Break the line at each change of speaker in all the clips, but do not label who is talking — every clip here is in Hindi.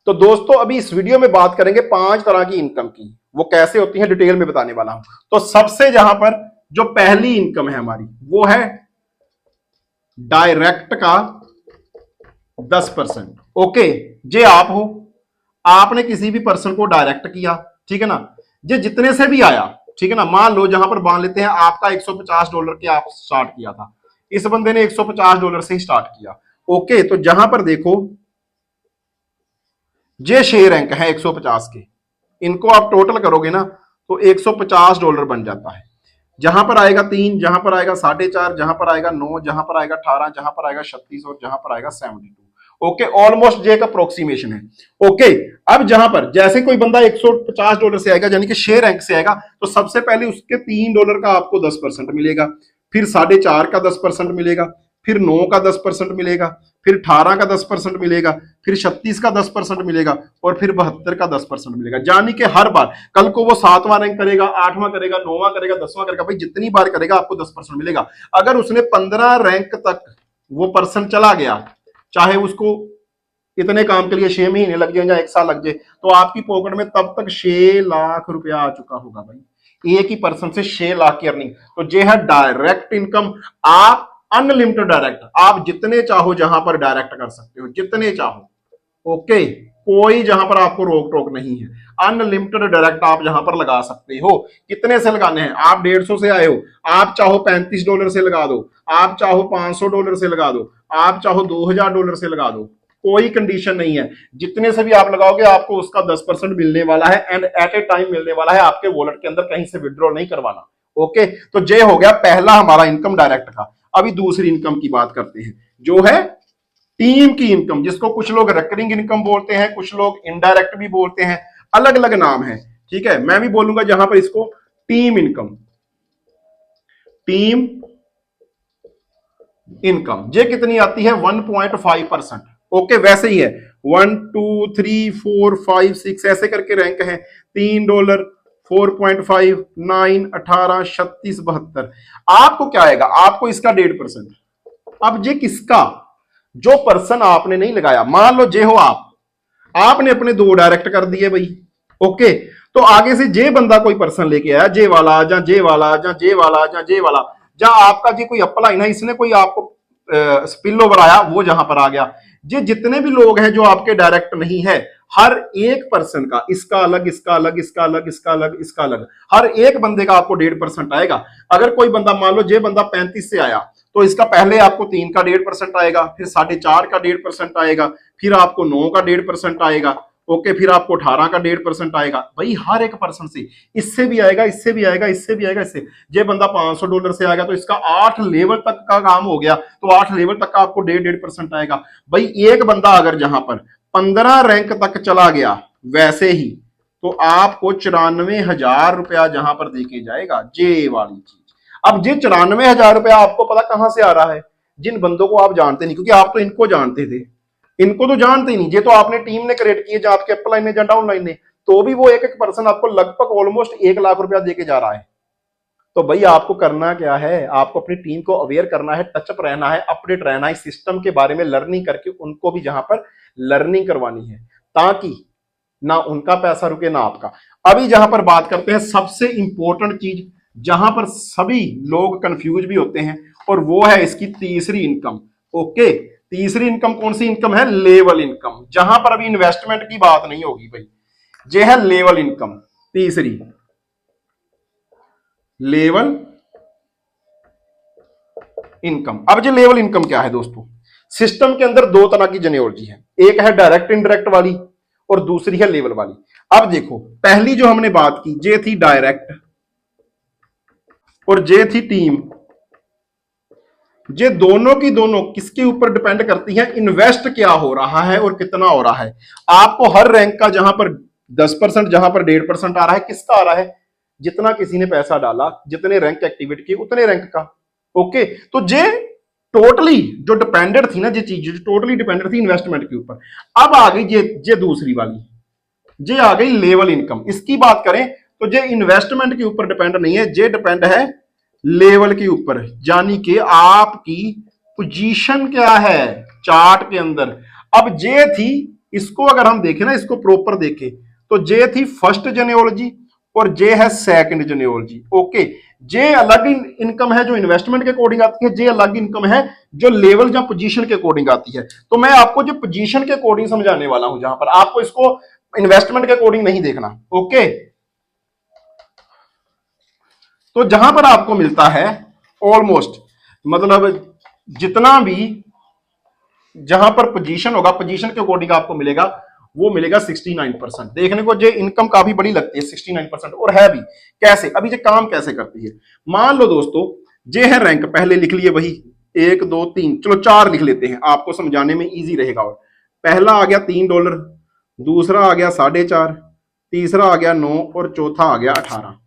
तो दोस्तों अभी इस वीडियो में बात करेंगे 5 तरह की इनकम की, वो कैसे होती है डिटेल में बताने वाला हूं। तो सबसे जहां पर जो पहली इनकम है हमारी वो है डायरेक्ट का 10%। ओके, जे आप हो, आपने किसी भी पर्सन को डायरेक्ट किया, ठीक है ना, जे जितने से भी आया, ठीक है ना, मान लो जहां पर मान लेते हैं आपका $150 के आप स्टार्ट किया था, इस बंदे ने $150 से ही स्टार्ट किया। ओके, तो जहां पर देखो जे शेयर रैंक है 150 के, इनको आप टोटल करोगे ना तो $150 बन जाता है। जहां पर आएगा 3, जहां पर आएगा 4.5, जहां पर आएगा 9, जहां पर आएगा 18, जहां पर आएगा 36 और जहां पर आएगा 72। ओके, ऑलमोस्ट जे का अप्रोक्सीमेशन है। ओके, अब जहां पर जैसे कोई बंदा $150 से आएगा यानी कि शेयर रैंक से आएगा, तो सबसे पहले उसके $3 का आपको 10% मिलेगा, फिर 4.5 का 10% मिलेगा, फिर 9 का 10% मिलेगा, फिर 18 का 10% मिलेगा, फिर 36 का 10% मिलेगा और फिर 72 का 10% मिलेगा। यानी कि हर बार कल को वो 7वां रैंक करेगा, 8वां करेगा, 9वां करेगा, 10वां करेगा, भाई जितनी बार करेगा आपको 10% मिलेगा। अगर उसने 15 रैंक तक वो पर्सन चला गया, चाहे उसको इतने काम के लिए 6 महीने लग जाए या 1 साल लग जाए, तो आपकी पॉकेट में तब तक 6 लाख रुपया आ चुका होगा भाई, एक ही पर्सन से 6 लाख की अर्निंग। तो ये है डायरेक्ट इनकम। आप अनलिमिटेड डायरेक्ट, आप जितने चाहो जहां पर डायरेक्ट कर सकते हो, जितने चाहो। ओके, कोई जहां पर आपको रोक टोक नहीं है, अनलिमिटेड डायरेक्ट आप जहां पर लगा सकते हो। कितने से लगाने हैं? आप 150 से आए हो, आप चाहो $35 से लगा दो, आप चाहो $500 से लगा दो, आप चाहो $2000 से लगा दो, कोई कंडीशन नहीं है। जितने से भी आप लगाओगे आपको उसका 10% मिलने वाला है एंड एट ए टाइम मिलने वाला है, आपके वॉलेट के अंदर कहीं से विड्रॉ नहीं करवाना। ओके, तो ये हो गया पहला हमारा इनकम डायरेक्ट का। अभी दूसरी इनकम की बात करते हैं जो है टीम की इनकम, जिसको कुछ लोग रिकरिंग इनकम बोलते हैं, कुछ लोग इनडायरेक्ट भी बोलते हैं, अलग अलग नाम है। ठीक है, मैं भी बोलूंगा जहां पर इसको टीम इनकम, टीम इनकम। ये कितनी आती है? 1.5%। ओके, वैसे ही है 1 2 3 4 5 6 ऐसे करके रैंक है। $3, 4.5, 9, 18, 36, 72। आपको क्या आएगा? आपको इसका 1.5%। अब ये किसका? जो पर्सन आपने नहीं लगाया, मान लो जे हो आप, आपने अपने 2 डायरेक्ट कर दिए भाई। ओके, तो आगे से जे बंदा कोई पर्सन लेके आया, जे वाला या जे वाला या जे वाला या जे वाला, या आपका जी कोई अपलाइन है, इसने कोई आपको स्पिल ओवर आया, वो जहां पर आ गया। ये जितने भी लोग हैं जो आपके डायरेक्ट नहीं है, हर एक पर्सन का, इसका अलग, इसका अलग, इसका अलग, इसका अलग, इसका अलग, हर एक बंदे का आपको 1.5% आएगा। अगर कोई बंदा, मान लो जे बंदा 35 से आया, तो इसका पहले आपको 3 का 1.5% आएगा, फिर 4.5 का 1.5% आएगा, फिर आपको 9 का 1.5% आएगा। ओके, फिर आपको 18 का 1.5% आएगा। भाई हर एक पर्सन से, इससे भी आएगा, इससे भी आएगा, इससे भी आएगा, इससे। ये बंदा $500 से आएगा तो इसका 8 लेवल तक का काम हो गया, तो 8 लेवल तक का आपको 1.5% आएगा। भाई एक बंदा अगर जहां पर 15 रैंक तक चला गया वैसे ही, तो आपको 94,000 रुपया जहां पर देके जाएगा, जे वाली चीज। अब ये 94,000 रुपया आपको पता कहां से आ रहा है? जिन बंदों को आप जानते नहीं, क्योंकि आप तो इनको जानते थे, इनको तो जानते ही नहीं। ये तो आपने टीम ने क्रिएट किए, जो आपके अपलाइन ने या डाउनलाइन ने, तो भी वो एक एक पर्सन आपको लगभग ऑलमोस्ट 1 लाख रुपया देके जा रहा है। तो भाई आपको करना क्या है? आपको अपनी टीम को अवेयर करना है, टचअप रहना है, अपडेट रहना है, सिस्टम के बारे में लर्निंग करके उनको भी जहां पर लर्निंग करवानी है, ताकि ना उनका पैसा रुके ना आपका। अभी जहां पर बात करते हैं सबसे इंपॉर्टेंट चीज, जहां पर सभी लोग कंफ्यूज भी होते हैं, और वो है इसकी तीसरी इनकम। ओके, तीसरी इनकम कौन सी इनकम है? लेवल इनकम, जहां पर अभी इन्वेस्टमेंट की बात नहीं होगी भाई। ये है लेवल इनकम, तीसरी लेवल इनकम। अब जो लेवल इनकम क्या है दोस्तों? सिस्टम के अंदर 2 तरह की जेनेओलॉजी है, एक है डायरेक्ट इनडायरेक्ट वाली और दूसरी है लेवल वाली। अब देखो, पहली जो हमने बात की ये थी डायरेक्ट और ये थी टीम। ये दोनों की दोनों किसके ऊपर डिपेंड करती है? इन्वेस्ट क्या हो रहा है और कितना हो रहा है। आपको हर रैंक का जहां पर 10%, जहां पर 1.5% आ रहा है, किसका आ रहा है? जितना किसी ने पैसा डाला, जितने रैंक एक्टिवेट किए, उतने रैंक का। ओके, तो ये टोटली जो डिपेंडेंट थी ना, ये चीज जो टोटली डिपेंडेंट थी इन्वेस्टमेंट के ऊपर। अब आ गई ये दूसरी वाली, ये आ गई लेवल इनकम। इसकी बात करें तो ये इन्वेस्टमेंट के ऊपर डिपेंड नहीं है, ये डिपेंड है लेवल के ऊपर, यानी कि आपकी पोजीशन क्या है चार्ट के अंदर। अब ये थी इसको अगर हम देखें ना, इसको प्रॉपर देखें तो जे थी फर्स्ट जेनेओलॉजी और जे है सेकंड जेनेओलॉजी। ओके, जे अलग इनकम है जो इन्वेस्टमेंट के अकॉर्डिंग आती है, जे अलग इनकम है जो लेवल या पोजीशन के अकॉर्डिंग आती है। तो मैं आपको जो पोजीशन के अकॉर्डिंग समझाने वाला हूं, जहां पर आपको इसको इन्वेस्टमेंट के अकॉर्डिंग नहीं देखना। ओके, तो जहां पर आपको मिलता है ऑलमोस्ट, मतलब जितना भी जहां पर पोजीशन होगा, पोजीशन के अकॉर्डिंग आपको मिलेगा, वो मिलेगा 69%। देखने को जो इनकम काफी बड़ी लगती है 69%, और है भी। कैसे, अभी ये काम कैसे करती है, मान लो दोस्तों जे है रैंक, पहले लिख लिए वही 1 2 3, चलो 4 लिख लेते हैं, आपको समझाने में इजी रहेगा। और पहला आ गया $3, दूसरा आ गया 4.5, तीसरा आ गया 9 और चौथा आ गया 18।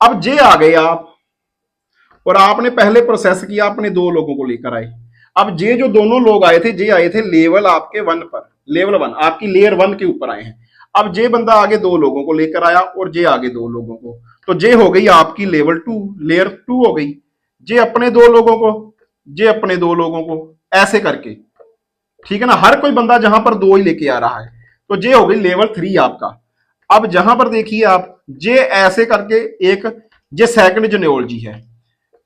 अब जे आ गए आप, और आपने पहले प्रोसेस किया, आपने 2 लोगों को लेकर आए। अब जे जो दोनों लोग आए थे, जे आए थे लेवल आपके 1 पर, लेवल 1 आपकी लेयर 1 के ऊपर आए हैं। अब जे बंदा आगे 2 लोगों को लेकर आया और जे आगे 2 लोगों को, तो जे हो गई आपकी लेवल 2, लेयर 2 हो गई। जे अपने 2 लोगों को, जे अपने 2 लोगों को, ऐसे करके, ठीक है ना। हर कोई बंदा जहां पर 2 ही लेके आ रहा है, तो जे हो गई लेवल 3 आपका। अब जहां पर देखिए आप, जे ऐसे करके एक, जे सेकंड जेनेओलॉजी है,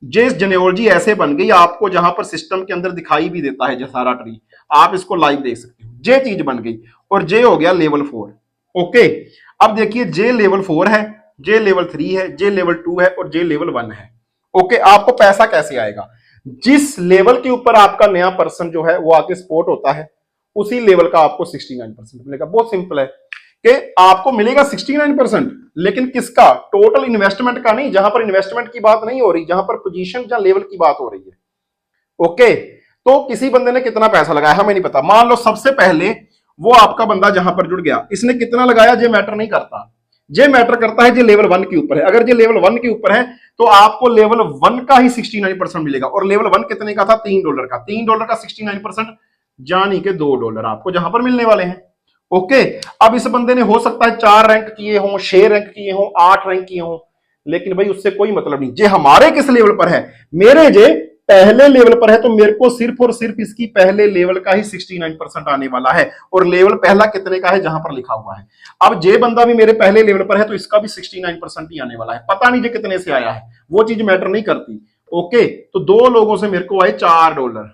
जे जेनेओलॉजी ऐसे बन गई आपको, जहां पर सिस्टम के अंदर दिखाई भी देता है जो सारा ट्री, आप इसको लाइव देख सकते हो, जे चीज बन गई। और जे हो गया लेवल 4। ओके, अब देखिए जे लेवल 4 है, जे लेवल 3 है, जे लेवल 2 है और जे लेवल 1 है। ओके, आपको पैसा कैसे आएगा, जिस लेवल के ऊपर आपका नया पर्सन जो है वो आके स्पॉट होता है, उसी लेवल का आपको 69% मिलेगा। बहुत सिंपल है कि आपको मिलेगा 69%, लेकिन किसका, टोटल इन्वेस्टमेंट का नहीं, जहां पर इन्वेस्टमेंट की बात नहीं हो रही, जहां पर पोजीशन या लेवल की बात हो रही है। ओके, तो किसी बंदे ने कितना पैसा लगाया हमें नहीं पता। मान लो सबसे पहले वो आपका बंदा जहां पर जुड़ गया, इसने कितना लगाया जे मैटर नहीं करता, जे मैटर करता है जे लेवल 1 के ऊपर है। अगर जे लेवल 1 के ऊपर है तो आपको लेवल 1 का ही 69% मिलेगा। और लेवल 1 कितने का था, $3 का, $3 का 69%, यानी कि $2 आपको जहां पर मिलने वाले हैं। ओके, अब इस बंदे ने हो सकता है 4 रैंक किए हों, 6 रैंक किए हों, 8 रैंक किए हों, लेकिन भाई उससे कोई मतलब नहीं। जे हमारे किस लेवल पर है, मेरे जे पहले लेवल पर है, तो मेरे को सिर्फ और सिर्फ इसकी पहले लेवल का ही 69% आने वाला है। और लेवल पहला कितने का है, जहां पर लिखा हुआ है। अब जे बंदा भी मेरे पहले लेवल पर है, तो इसका भी 69% ही आने वाला है। पता नहीं जे कितने से आया है, वो चीज मैटर नहीं करती। ओके, तो 2 लोगों से मेरे को आए $4।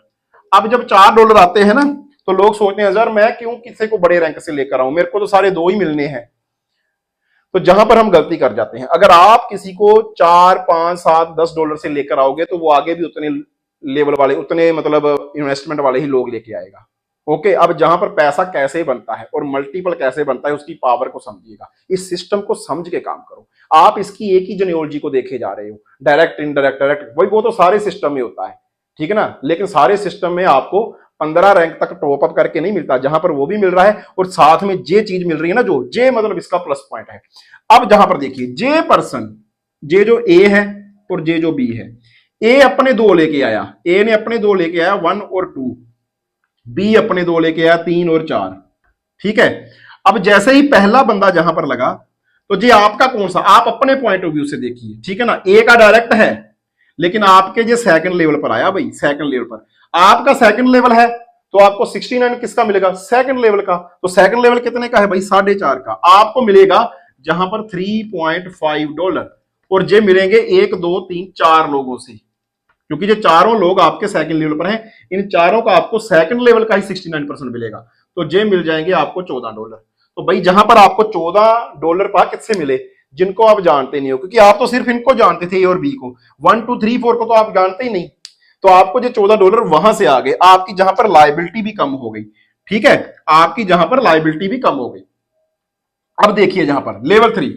अब जब $4 आते हैं ना, तो लोग सोचते हैं यार मैं क्यों किसी को बड़े रैंक से लेकर आऊं, मेरे को तो सारे 2 ही मिलने हैं। तो जहां पर हम गलती कर जाते हैं, अगर आप किसी को 4 5 7 $10 से लेकर आओगे, तो वो आगे भी उतने लेवल वाले, उतने मतलब इन्वेस्टमेंट वाले ही लोग लेके आएगा। ओके, अब जहां पर पैसा कैसे बनता है और मल्टीपल कैसे बनता है, उसकी पावर को समझिएगा। इस सिस्टम को समझ के काम करो। आप इसकी एक ही जेनेओलॉजी को देखे जा रहे हो, डायरेक्ट इनडायरेक्ट, डायरेक्ट वही, वो तो सारे सिस्टम में होता है, ठीक है ना। लेकिन सारे सिस्टम में आपको 15 रैंक तक टॉप अप करके नहीं मिलता, जहां पर वो भी मिल रहा है और साथ में जे चीज मिल रही है ना, जो जे मतलब इसका प्लस पॉइंट है। अब जहां पर देखिए जे पर्सन, जे जो ए है और जे जो बी है, ए अपने 2 लेके आया, ए ने अपने 2 लेके आया 1 और 2, बी अपने 2 लेके आया 3 और 4, ठीक है। अब जैसे ही पहला बंदा जहां पर लगा, तो जे आपका कौन सा, आप अपने पॉइंट ऑफ व्यू से देखिए, ठीक है ना। ए का डायरेक्ट है, लेकिन आपके जो सेकंड लेवल पर आया भाई, सेकंड लेवल पर आपका सेकंड लेवल है, तो आपको 69 किसका मिलेगा, सेकंड लेवल का। तो सेकंड लेवल कितने का है भाई, 4.5 का आपको मिलेगा, जहां पर $3.5। और जे मिलेंगे 1 2 3 4 लोगों से, क्योंकि जो चारों लोग आपके सेकंड लेवल पर हैं, इन चारों का आपको सेकंड लेवल का ही 69% मिलेगा। तो जे मिल जाएंगे आपको $14। तो भाई जहां पर आपको $14 पा किससे मिले, जिनको आप जानते नहीं हो, क्योंकि आप तो सिर्फ इनको जानते थे, ए और बी को, 1 2 3 4 को तो आप जानते ही नहीं। तो आपको जो $14 वहां से आ गए, आपकी जहां पर लायबिलिटी भी कम हो गई, ठीक है, आपकी जहां पर लायबिलिटी भी कम हो गई। अब देखिए जहां पर लेवल 3,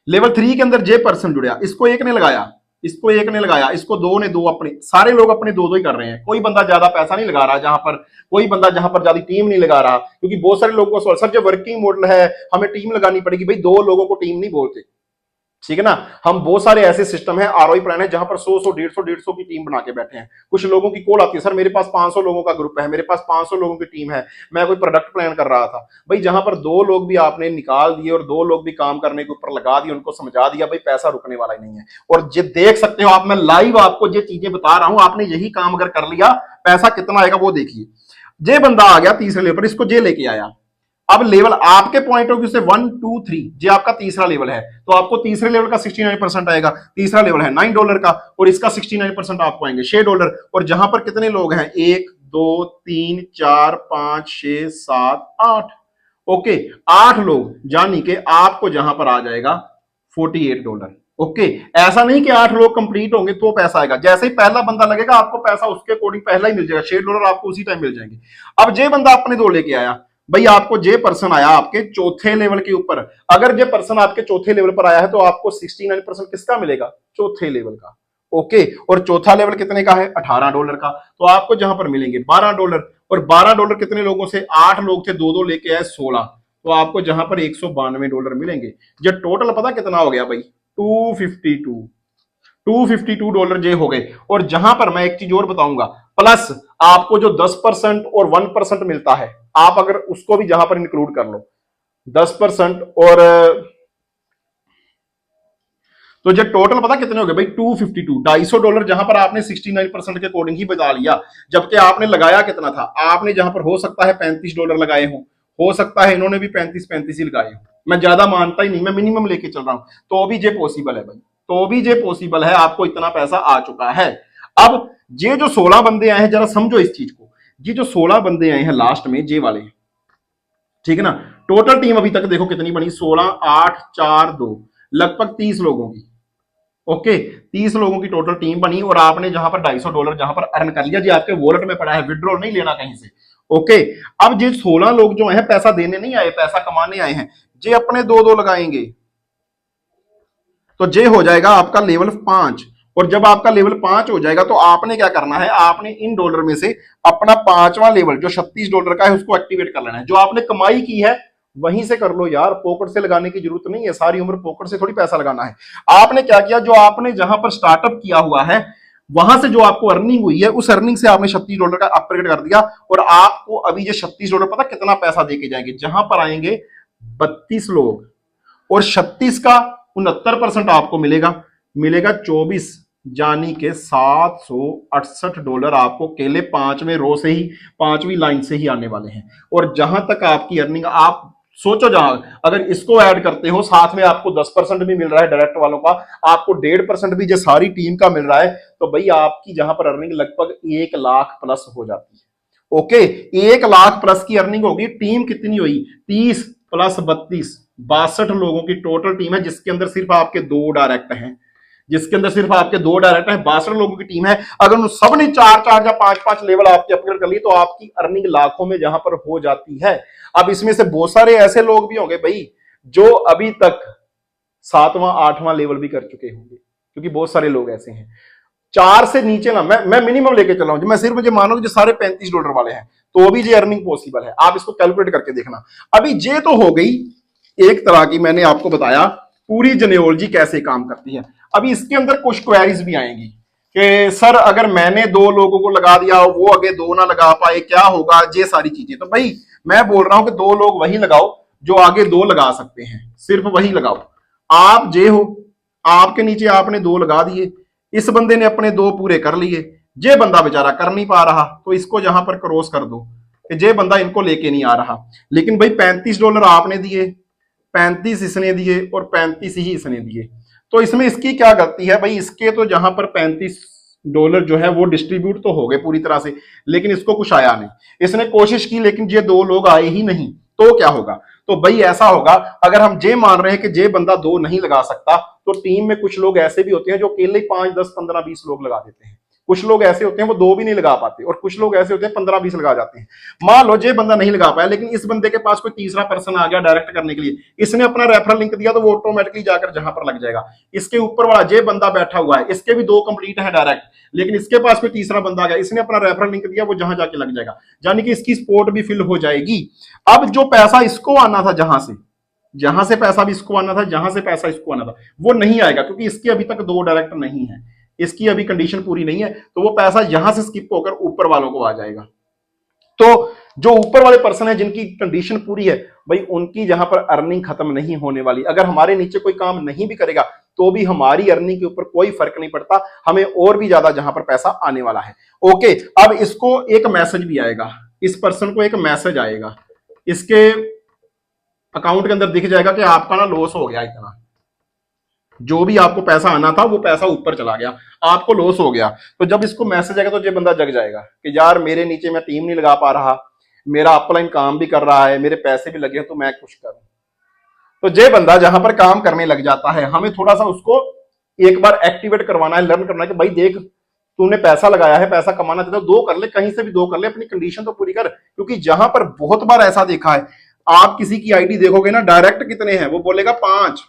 लेवल 3 के अंदर जे पर्सन जुड़िया, इसको एक ने लगाया, इसको एक ने लगाया, इसको 2 ने, 2 अपने, सारे लोग अपने 2 ही कर रहे हैं। कोई बंदा ज्यादा पैसा नहीं लगा रहा, जहां पर कोई बंदा जहां पर ज्यादा टीम नहीं लगा रहा, क्योंकि बहुत सारे लोगों को सर जो वर्किंग मॉडल है हमें टीम लगानी पड़ेगी, भाई 2 लोगों को टीम नहीं बोलते, ठीक है ना। हम बहुत सारे ऐसे सिस्टम है, आरओई प्लान है, जहां पर 100 150 की टीम बना के बैठे हैं। कुछ लोगों की कॉल आती है, सर मेरे पास 500 लोगों का ग्रुप है, मेरे पास 500 लोगों की टीम है, मैं कोई प्रोडक्ट प्लान कर रहा था। भाई जहां पर 2 लोग भी आपने निकाल दिए और 2 लोग भी काम करने के ऊपर लगा दिए, उनको समझा दिया, भाई पैसा रुकने वाला ही नहीं है। और ये देख सकते हो आप, मैं लाइव आपको ये चीजें बता रहा हूं, आपने यही काम अगर कर लिया, पैसा कितना आएगा वो देखिए। जे बंदा आ गया तीसरे लेवल पर, इसको जे लेके आया, अब लेवल आपके पॉइंट ऑफ व्यू से 1 2 3 ये आपका तीसरा लेवल है, तो आपको तीसरे लेवल का 69% आएगा। तीसरा लेवल है $9 का और इसका 69% आपको आएंगे $6। और जहां पर कितने लोग हैं, 1 2 3 4 5 6 7 8, ओके 8 लोग, यानी कि आपको जहां पर आ जाएगा $48। ओके ऐसा नहीं कि 8 लोग कंप्लीट होंगे तो पैसा आएगा, जैसे ही पहला बंदा लगेगा आपको पैसा उसके अकॉर्डिंग पहला ही मिल जाएगा, $6 आपको उसी टाइम मिल जाएंगे। अब जे बंदा अपने दो लेके आया, भाई आपको जे पर्सन आया आपके चौथे लेवल के ऊपर, अगर जे पर्सन आपके चौथे लेवल पर आया है तो आपको 69% किसका मिलेगा, चौथे लेवल का। ओके और चौथा लेवल कितने का है, $18 का, तो आपको जहां पर मिलेंगे $12। और $12 कितने लोगों से, 8 लोग थे, दो लेके आए 16, तो आपको जहां पर $192 मिलेंगे। जब टोटल पता कितना हो गया भाई, $252 जे हो गए। और जहां पर मैं एक चीज और बताऊंगा, प्लस आपको जो 10% और 1% मिलता है, आप अगर उसको भी जहां पर इंक्लूड कर लो 10% और तो जब टोटल पता कितने हो गए भाई, $252 जहां पर आपने 69% के अकॉर्डिंग ही बता लिया, जबकि आपने लगाया कितना था, आपने जहां पर हो सकता है $35 लगाए हो सकता है इन्होंने भी 35 ही लगाए हो, मैं ज्यादा मानता ही नहीं, मैं मिनिमम लेके चल रहा हूं, तो भी ये पॉसिबल है भाई, तो भी ये पॉसिबल है, आपको इतना पैसा आ चुका है। अब ये जो 16 बंदे आए हैं, जरा समझो इस चीज को, ये जो 16 बंदे आए हैं लास्ट में जे वाले, ठीक है ना, टोटल टीम अभी तक देखो कितनी बनी, 16 8 4 2, लगभग 30 लोगों की। ओके 30 लोगों की टोटल टीम बनी और आपने जहां पर $250 जहां पर अर्न कर लिया, जी आपके वॉलेट में पड़ा है, विड्रॉल नहीं लेना कहीं से। ओके अब जो 16 लोग जो हैं पैसा देने नहीं आए, पैसा कमाने आए हैं, जे अपने दो लगाएंगे तो जे हो जाएगा आपका लेवल 5। और जब आपका लेवल 5 हो जाएगा तो आपने क्या करना है, आपने इन डॉलर में से अपना 5वां लेवल जो $36 का है उसको एक्टिवेट कर लेना है। जो आपने कमाई की है वहीं से कर लो यार, पॉकेट से लगाने की जरूरत नहीं है, सारी उम्र पॉकेट से थोड़ी पैसा लगाना है। आपने क्या किया, जो आपने जहां पर स्टार्टअप किया हुआ है वहां से जो आपको अर्निंग हुई है, उस अर्निंग से आपने $36 का अपग्रेड कर दिया, और आपको अभी ये $36 पता कितना पैसा देके जाएंगे, जहां पर आएंगे 32 लोग और 36 का 69% आपको मिलेगा, मिलेगा 24, यानी के $768 आपको केले 5वें रो से ही, 5वीं लाइन से ही आने वाले हैं। और जहां तक आपकी अर्निंग, आप सोचो, जहां अगर इसको ऐड करते हो साथ में आपको 10% भी मिल रहा है डायरेक्ट वालों का, आपको 1.5% भी जो सारी टीम का मिल रहा है, तो भाई आपकी जहां पर अर्निंग लगभग 1 लाख प्लस हो जाती है। ओके 1 लाख प्लस की अर्निंग होगी। टीम कितनी हुई, 30 प्लस 32, 62 लोगों की टोटल टीम है, जिसके अंदर सिर्फ आपके 2 डायरेक्ट हैं, जिसके अंदर सिर्फ आपके 2 डायरेक्ट हैं, 62 लोगों की टीम है। अगर उन सब ने 4 या 5 लेवल आपके अपग्रेड कर लिए तो आपकी अर्निंग लाखों में जहां पर हो जाती है। अब इसमें से बहुत सारे ऐसे लोग भी होंगे भाई जो अभी तक 7वां 8वां लेवल भी कर चुके होंगे, क्योंकि बहुत सारे लोग ऐसे हैं। 4 से नीचे ना, मैं मिनिमम लेके चल रहा हूं, मैं सिर्फ मुझे मानो जो सारे $35 वाले हैं, तो भी ये अर्निंग पॉसिबल है, आप इसको कैलकुलेट करके देखना। अभी ये तो हो गई एक तरह की, मैंने आपको बताया पूरी जेनेओलॉजी कैसे काम करती है। अभी इसके अंदर कुछ क्वेरीज भी आएंगी कि सर अगर मैंने 2 लोगों को लगा दिया, वो आगे 2 ना लगा पाए, क्या होगा, ये सारी चीजें। तो भाई मैं बोल रहा हूं कि 2 लोग वही लगाओ जो आगे 2 लगा सकते हैं, सिर्फ वही लगाओ। आप जे हो, आपके नीचे आपने 2 लगा दिए, इस बंदे ने अपने 2 पूरे कर लिए, जे बंदा बेचारा कर नहीं पा रहा, तो इसको जहां पर क्रॉस कर दो कि जे बंदा इनको लेके नहीं आ रहा। लेकिन भाई $35 आपने दिए, 35 इसने दिए और 35 ही इसने दिए, तो इसमें इसकी क्या गलती है भाई, इसके तो जहां पर $35 जो है वो डिस्ट्रीब्यूट तो हो गए पूरी तरह से, लेकिन इसको कुछ आया नहीं। इसने कोशिश की लेकिन ये 2 लोग आए ही नहीं, तो क्या होगा, तो भाई ऐसा होगा, अगर हम जे मान रहे हैं कि जे बंदा 2 नहीं लगा सकता, तो टीम में कुछ लोग ऐसे भी होते हैं जो अकेले 5 10 15 20 लोग लगा देते हैं। कुछ लोग ऐसे होते हैं वो 2 भी नहीं लगा पाते, और कुछ लोग ऐसे होते हैं 15 20 लगा जाते हैं। मान लो जे बंदा नहीं लगा पाया, लेकिन इस बंदे के पास कोई तीसरा पर्सन आ गया डायरेक्ट करने के लिए, इसने अपना रेफरल लिंक दिया, तो वो ऑटोमेटिकली जाकर जहां पर लग जाएगा। इसके ऊपर वाला जे बंदा बैठा हुआ है, इसके भी 2 कंप्लीट है डायरेक्ट, लेकिन इसके पास कोई तीसरा बंदा आ गया, इसने अपना रेफरल लिंक दिया, वो जहां जाके लग जाएगा, यानी कि इसकी स्पोर्ट भी फिल हो जाएगी। अब जो पैसा इसको आना था, जहां से पैसा भी इसको आना था, जहां से पैसा इसको आना था, वो नहीं आएगा, क्योंकि इसके अभी तक 2 डायरेक्ट नहीं है, इसकी अभी कंडीशन पूरी नहीं है, तो वो पैसा यहां से स्किप होकर ऊपर वालों को आ जाएगा। तो जो ऊपर वाले पर्सन है जिनकी कंडीशन पूरी है भाई, उनकी जहां पर अर्निंग खत्म नहीं होने वाली। अगर हमारे नीचे कोई काम नहीं भी करेगा तो भी हमारी अर्निंग के ऊपर कोई फर्क नहीं पड़ता, हमें और भी ज्यादा जहां पर पैसा आने वाला है। ओके अब इसको एक मैसेज भी आएगा, इस पर्सन को एक मैसेज आएगा, इसके अकाउंट के अंदर दिख जाएगा कि आपका ना लॉस हो गया इतना, जो भी आपको पैसा आना था वो पैसा ऊपर चला गया, आपको लॉस हो गया। तो जब इसको मैसेज आएगा तो ये बंदा जग जाएगा कि यार मेरे नीचे मैं टीम नहीं लगा पा रहा, मेरा अपलाइन काम भी कर रहा है, मेरे पैसे भी लगे हैं, तो मैं कुछ करूं। तो ये बंदा जहां पर काम करने लग जाता है, हमें थोड़ा सा उसको एक बार एक्टिवेट करवाना है, लर्न करना है कि भाई देख तूने पैसा लगाया है, पैसा कमाना चाहता है, दो कर ले, कहीं से भी दो कर ले, अपनी कंडीशन तो पूरी कर। क्योंकि जहां पर बहुत बार ऐसा देखा है, आप किसी की आईडी देखोगे ना, डायरेक्ट कितने हैं वो बोलेगा 5,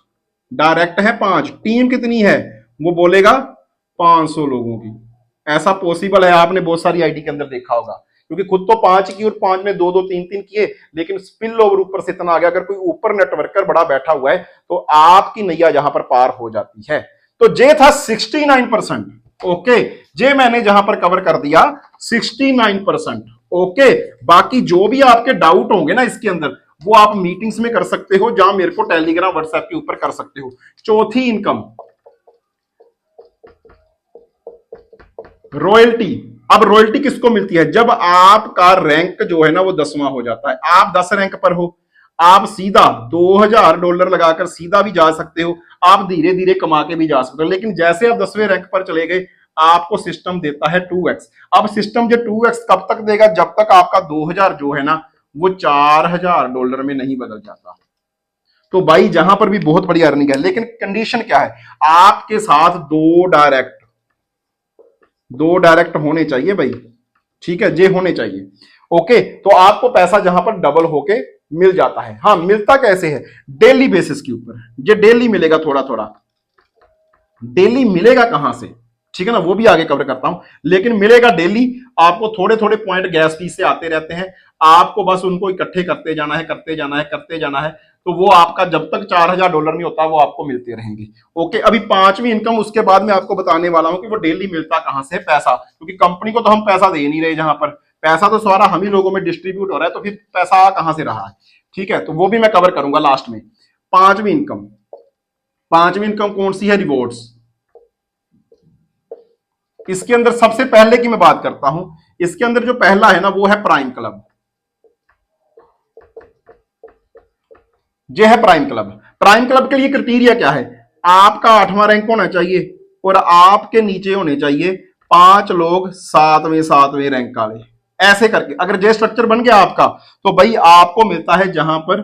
डायरेक्ट है 5, टीम कितनी है वो बोलेगा 500 लोगों की। ऐसा पॉसिबल है, आपने बहुत सारी आईडी के अंदर देखा होगा, क्योंकि खुद तो 5 की और 5 में 2 2 3 3 किए, लेकिन स्पिल ओवर ऊपर से इतना आ गया, अगर कोई ऊपर नेटवर्कर बड़ा बैठा हुआ है तो आपकी नैया जहां पर पार हो जाती है। तो जे था 69%। ओके, जे मैंने जहां पर कवर कर दिया 69%। ओके, बाकी जो भी आपके डाउट होंगे ना इसके अंदर, वो आप मीटिंग्स में कर सकते हो, जहां मेरे को टेलीग्राम व्हाट्सएप के ऊपर कर सकते हो। चौथी इनकम रॉयल्टी। अब रॉयल्टी किसको मिलती है? जब आपका रैंक जो है ना वो 10वां हो जाता है, आप 10 रैंक पर हो, आप सीधा $2000 लगाकर सीधा भी जा सकते हो, आप धीरे धीरे कमा के भी जा सकते हो। लेकिन जैसे आप 10वें रैंक पर चले गए, आपको सिस्टम देता है 2x। अब सिस्टम जो 2x कब तक देगा? जब तक आपका 2000 जो है ना वो $4000 में नहीं बदल जाता। तो भाई जहां पर भी बहुत बड़ी अर्निंग है, लेकिन कंडीशन क्या है? आपके साथ दो डायरेक्ट होने चाहिए भाई, ठीक है, जे होने चाहिए। ओके, तो आपको पैसा जहां पर डबल होके मिल जाता है। हाँ, मिलता कैसे है? डेली बेसिस के ऊपर, ये डेली मिलेगा, थोड़ा थोड़ा डेली मिलेगा। कहां से? ठीक है ना, वो भी आगे कवर करता हूं, लेकिन मिलेगा डेली। आपको थोड़े थोड़े पॉइंट गैस फीस से आते रहते हैं, आपको बस उनको इकट्ठे करते जाना है, करते जाना है, करते जाना है। तो वो आपका जब तक $4000 नहीं होता वो आपको मिलते रहेंगे। ओके, अभी 5वीं इनकम उसके बाद मैं आपको बताने वाला हूं कि वो डेली मिलता कहां से पैसा, क्योंकि कंपनी को तो हम पैसा दे नहीं रहे, जहां पर पैसा तो सारा हम ही लोगों में डिस्ट्रीब्यूट हो रहा है, तो फिर पैसा कहां से रहा है? ठीक है, तो वो भी मैं कवर करूंगा लास्ट में। 5वीं इनकम कौन सी है? रिवॉर्ड्स। इसके अंदर सबसे पहले की मैं बात करता हूं, इसके अंदर जो पहला है ना वो है प्राइम क्लब। ये है प्राइम क्लब। प्राइम क्लब के लिए क्राइटेरिया क्या है? आपका 8वां रैंक होना चाहिए और आपके नीचे होने चाहिए 5 लोग 7वें रैंक वाले। ऐसे करके अगर ये स्ट्रक्चर बन गया आपका, तो भाई आपको मिलता है जहां पर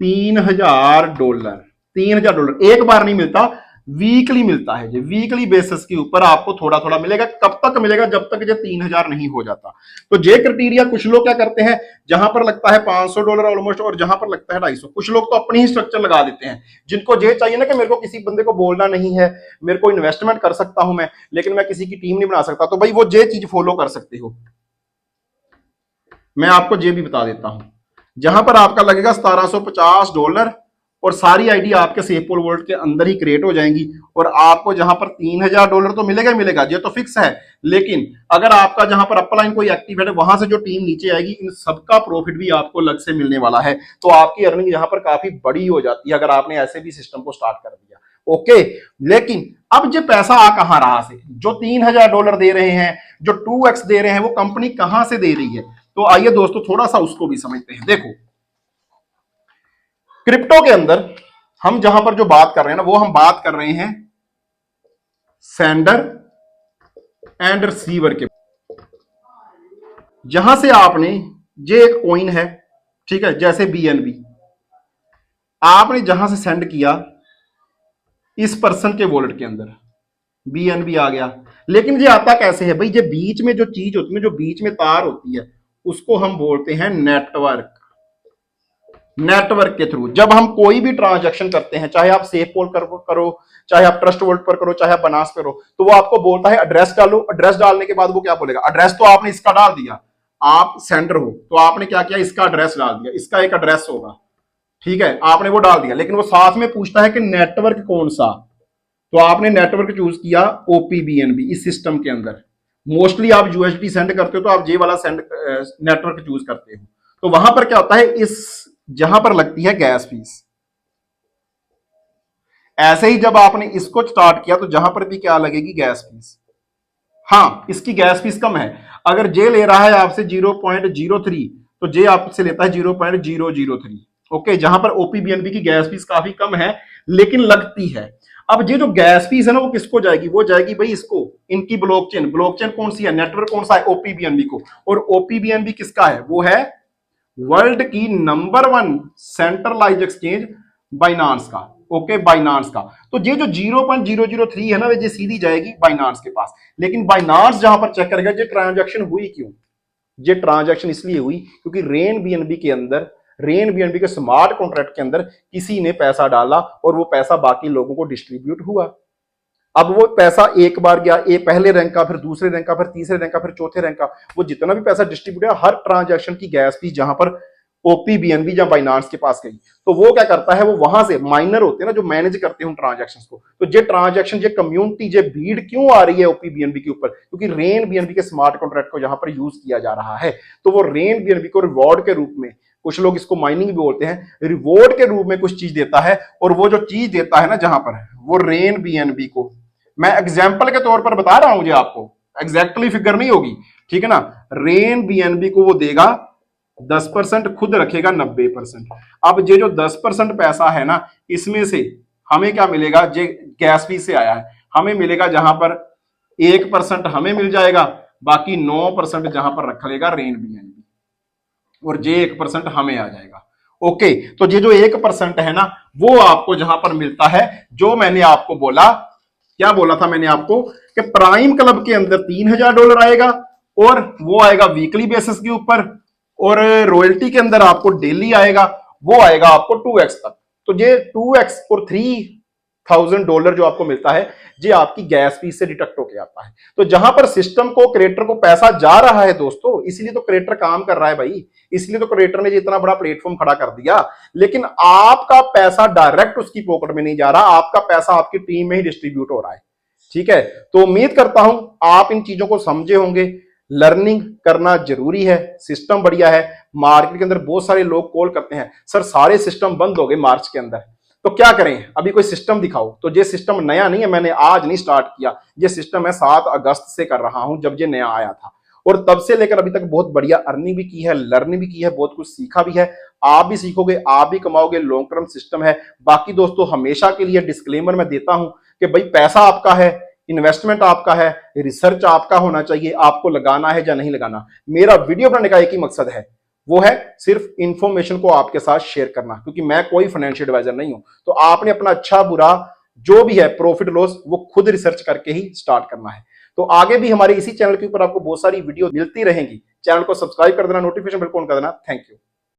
$3000। $3000 एक बार नहीं मिलता, वीकली मिलता है। ये वीकली बेसिस के ऊपर आपको थोड़ा थोड़ा मिलेगा। कब तक मिलेगा? जब तक ये 3000 नहीं हो जाता। तो ये क्राइटेरिया कुछ लोग क्या करते हैं, जहां पर लगता है $500 ऑलमोस्ट और जहां पर लगता है 250, कुछ लोग तो अपनी ही स्ट्रक्चर लगा देते हैं, जिनको ये चाहिए ना कि मेरे को किसी बंदे को बोलना नहीं है, मेरे को इन्वेस्टमेंट कर सकता हूं मैं, लेकिन मैं किसी की टीम नहीं बना सकता। तो भाई वो ये चीज फॉलो कर सकते हो। मैं आपको ये भी बता देता हूं, जहां पर आपका लगेगा $1750 और सारी आईडी आपके सेफपोल वॉलेट के अंदर ही क्रिएट हो जाएंगी, और आपको जहां पर $3000 तो मिलेगा ही मिलेगा, ये तो फिक्स है। लेकिन अगर आपका जहां पर अपलाइन कोई एक्टिव है, वहां से जो टीम नीचे आएगी, इन सबका प्रॉफिट भी आपको अलग से मिलने वाला है। तो आपकी अर्निंग यहां पर काफी बड़ी हो जाती है अगर आपने ऐसे भी सिस्टम को स्टार्ट कर दिया। ओके, लेकिन अब जो पैसा आ कहां रहा से? जो $3000 दे रहे हैं, जो 2x दे रहे हैं, वो कंपनी कहां से दे रही है? तो आइए दोस्तों थोड़ा सा उसको भी समझते हैं। देखो, क्रिप्टो के अंदर हम जहां पर जो बात कर रहे हैं ना, वो हम बात कर रहे हैं सेंडर एंड रिसीवर के। जहां से आपने, ये एक कॉइन है, ठीक है, जैसे BNB, आपने जहां से सेंड किया इस पर्सन के वॉलेट के अंदर BNB आ गया। लेकिन ये आता कैसे है भाई? ये बीच में जो चीज होती है, जो बीच में तार होती है, उसको हम बोलते हैं नेटवर्क। नेटवर्क के थ्रू जब हम कोई भी ट्रांजैक्शन करते हैं, चाहे आप सेफपोल करो, चाहे आप ट्रस्ट वॉलेट पर करो, चाहे आप बनास करो, तो वो आपको बोलता है एड्रेस डालो। एड्रेस डालने के बाद वो क्या बोलेगा? एड्रेस तो आपने इसका डाल दिया, आप सेंडर हो, तो आपने क्या किया? इसका एड्रेस डाल दिया, इसका एक एड्रेस होगा, ठीक है, आपने वो डाल दिया। लेकिन वो साथ में पूछता है कि नेटवर्क कौन सा, तो आपने नेटवर्क चूज किया OPBNB। इस सिस्टम के अंदर मोस्टली आप USD सेंड करते हो, तो आप ये वाला सेंड नेटवर्क चूज करते हो। तो वहां पर क्या होता है, इस जहां पर लगती है गैस फीस। ऐसे ही जब आपने इसको स्टार्ट किया, तो जहां पर भी क्या लगेगी? Gas fees. हाँ, इसकी गैस फीस कम है। अगर जे ले रहा है आपसे 0.03, तो जे आपसे लेता है 0.003। ओके, जहां पर ओपीबीएनबी की गैस फीस काफी कम है लेकिन लगती है। अब ये जो गैस फीस है ना वो किसको जाएगी, वो जाएगी भाई इसको, इनकी ब्लॉकचेन। ब्लॉकचेन कौन सी है, नेटवर्क कौन सा है, ओपीबीएनबी को। और ओपीबीएनबी किसका है, वो है वर्ल्ड की नंबर 1 सेंट्रलाइज एक्सचेंज बाइनांस का। ओके, बाइनांस का। तो ये जो 0.003 है ना ये सीधी जाएगी बाइनांस के पास। लेकिन बाइनांस जहां पर चेक करेगा ये ट्रांजैक्शन हुई क्यों, ये ट्रांजैक्शन इसलिए हुई क्योंकि रेन बीएनबी के अंदर, रेन बीएनबी के स्मार्ट कॉन्ट्रैक्ट के अंदर किसी ने पैसा डाला और वो पैसा बाकी लोगों को डिस्ट्रीब्यूट हुआ। अब वो पैसा एक बार गया, एक पहले रैंक का, फिर दूसरे रैंक का, फिर तीसरे रैंक का, फिर चौथे रैंक का, वो जितना भी पैसा डिस्ट्रीब्यूट है हर ट्रांजैक्शन की गैस फीस जहां पर ओपीबीएनबी या बाइनांस के पास गई तो वो क्या करता है, वो वहां से माइनर होते हैं ना जो मैनेज करते हैं उन ट्रांजैक्शंस को। तो ये ट्रांजैक्शन, ये कम्युनिटी, ये भीड़ क्यों आ रही है ओपीबीएनबी के ऊपर, क्योंकि रेन बीएनबी के स्मार्ट कॉन्ट्रैक्ट को यहां पर यूज किया जा रहा है। तो वो रेन बीएनबी को रिवॉर्ड के रूप में, कुछ लोग इसको माइनिंग भी बोलते हैं, रिवॉर्ड के रूप में कुछ चीज देता है। और वो जो चीज देता है ना जहां पर, वो रेन बीएनबी को, मैं एग्जाम्पल के तौर पर बता रहा हूं, मुझे आपको एग्जैक्टली फिगर नहीं होगी, ठीक है ना। रेन बीएनबी को वो देगा 10%, खुद रखेगा 90%। अब ये जो 10% पैसा है ना, इसमें से हमें क्या मिलेगा, जे गैस फीस से आया है, हमें मिलेगा जहां पर 1% हमें मिल जाएगा, बाकी 9% जहां पर रख लेगा रेन बीएनबी, और जे 1% हमें आ जाएगा। ओके, तो ये जो 1% है ना वो आपको जहां पर मिलता है, जो मैंने आपको बोला, क्या बोला था मैंने आपको कि प्राइम क्लब के अंदर $3000 आएगा और वो आएगा वीकली बेसिस के ऊपर, और रॉयल्टी के अंदर आपको डेली आएगा, वो आएगा आपको 2x तक। तो ये 2x और $3000 जो आपको मिलता है ये आपकी गैस फीस से डिडक्ट होके आता है। तो जहां पर सिस्टम को, क्रिएटर को पैसा जा रहा है दोस्तों, इसलिए तो क्रिएटर काम कर रहा है भाई, इसलिए तो क्रिएटर ने इतना बड़ा प्लेटफॉर्म खड़ा कर दिया। लेकिन आपका पैसा डायरेक्ट उसकी पॉकेट में नहीं जा रहा, आपका पैसा आपकी टीम में ही डिस्ट्रीब्यूट हो रहा है। ठीक है, तो उम्मीद करता हूं आप इन चीजों को समझे होंगे। लर्निंग करना जरूरी है, सिस्टम बढ़िया है। मार्केट के अंदर बहुत सारे लोग कॉल करते हैं, सर सारे सिस्टम बंद हो गए मार्च के अंदर, तो क्या करें, अभी कोई सिस्टम दिखाओ। तो ये सिस्टम नया नहीं है, मैंने आज नहीं स्टार्ट किया, ये सिस्टम है 7 अगस्त से कर रहा हूं, जब ये नया आया था। और तब से लेकर अभी तक बहुत बढ़िया अर्निंग भी की है, लर्निंग भी की है, बहुत कुछ सीखा भी है। आप भी सीखोगे, आप भी कमाओगे, लॉन्ग टर्म सिस्टम है। बाकी दोस्तों हमेशा के लिए डिस्क्लेमर मैं देता हूं कि भाई पैसा आपका है, इन्वेस्टमेंट आपका है, रिसर्च आपका होना चाहिए, आपको लगाना है या नहीं लगाना। मेरा वीडियो बनाने का एक ही मकसद है, वो है सिर्फ इंफॉर्मेशन को आपके साथ शेयर करना, क्योंकि मैं कोई फाइनेंशियल एडवाइजर नहीं हूं। तो आपने अपना अच्छा बुरा जो भी है प्रॉफिट लॉस वो खुद रिसर्च करके ही स्टार्ट करना है। तो आगे भी हमारे इसी चैनल के ऊपर आपको बहुत सारी वीडियो मिलती रहेंगी। चैनल को सब्सक्राइब कर देना, नोटिफिकेशन बिल ऑन कर देना। Thank you.